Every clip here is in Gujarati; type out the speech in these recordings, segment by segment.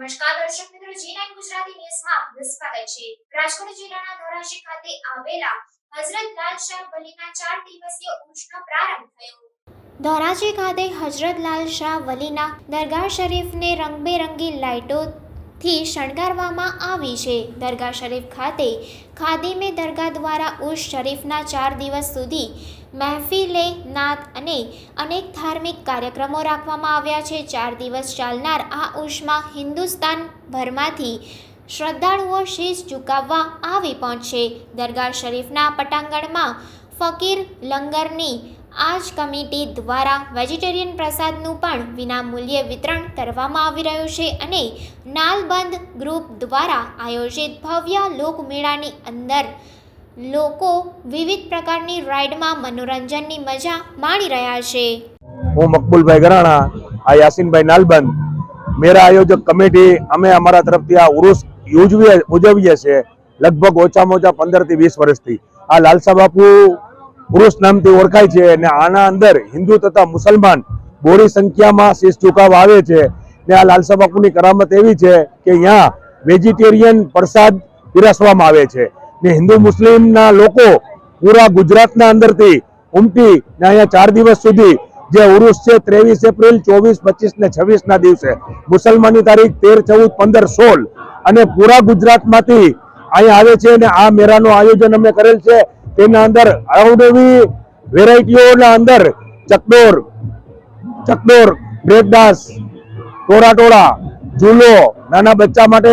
નમસ્કાર દર્શક મિત્રો, G9 ગુજરાતી ન્યૂઝમાં આપનું સ્વાગત છે। રાજકોટ જિલ્લાના ધોરાજી ખાતે આવેલા હઝરત લાલ શાહ વલીના 4 દિવસીય ઉર્સનો પ્રારંભ થયો। ધોરાજી ખાતે હઝરત લાલ શાહ વલીના દરગાહ શરીફને રંગબેરંગી લાઇટોથી શણગારવામાં આવી છે। દરગાહ શરીફ ખાતે ખાદિમે દરગાહ દ્વારા ઉર્સ શરીફના 4 દિવસ સુધી મહેફિલે નાત અને અનેક ધાર્મિક કાર્યક્રમો રાખવામાં આવ્યા છે। 4 દિવસ ચાલનાર આ ઉર્સમાં હિન્દુસ્તાનભરમાંથી શ્રદ્ધાળુઓ શીશ ઝુકાવવા આવી પહોંચશે। દરગાહ શરીફના પટાંગણમાં ફકીર લંગરની આજ કમિટી દ્વારા વેજીટેરિયન પ્રસાદનું પણ વિનામૂલ્યે વિતરણ કરવામાં આવી રહ્યું છે અને નાલબંધ ગ્રુપ દ્વારા આયોજિત ભવ્ય લોકમેળાની અંદર લોકો વિવિધ પ્રકારની રાઇડમાં મનોરંજનની મજા માણી રહ્યા છે। હું મકબૂલભાઈ ગરાણા, આ યાસીનભાઈ નાલબંધ, મેરા આયોજક કમિટી, અમે અમારા તરફથી આ ઉરુસ ઉજવીએ છીએ લગભગ ઓછામાં ઓછા 15 થી 20 વર્ષથી। આ લાલસા બાપુ ઉરુસ નામથી ઓળખાય છે અને આના અંદર હિન્દુ તથા મુસલમાન બોડી સંખ્યામાં શીશ ઝુકાવવા આવે છે ને આ લાલસા બાપુની કરામત એવી છે કે અહીંયા વેજીટેરિયન પ્રસાદ પીરસવામાં આવે છે ને હિન્દુ મુસ્લિમના લોકો પૂરા ગુજરાતના અંદરથી ઉમટી ને અહીંયા 4 દિવસ સુધી જે ઉરુસ છે 23 એપ્રિલ, 24, 25 ને 26 ના દિવસે, મુસલમાનની તારીખ 13, 14, 15, 16 અને પૂરા ગુજરાતમાંથી અહીંયા આવે છે અને આ મેળાનું આયોજન અમે કરેલ છે। તેના અંદર અવનવી વેરાયટીઓના અંદર ચકડોર, બ્રેકડાન્સ, ટોળા, ઝૂલો, નાના બચ્ચા માટે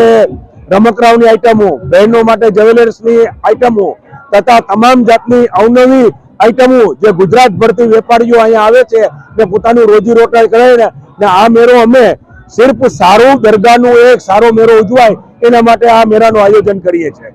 રમકડાઓની આઈટમો, બહેનો માટે જ્વેલર્સની આઈટમો તથા તમામ જાતની અવનવી આઈટમો જે ગુજરાતભરથી વેપારીઓ અહીંયા આવે છે ને પોતાની રોજી રોટી કરે ને આ મેળો અમે સિર્ફ સારું દરગાહનું એક સારો મેળો ઉજવાય એના માટે આ મેળાનું આયોજન કરીએ છીએ।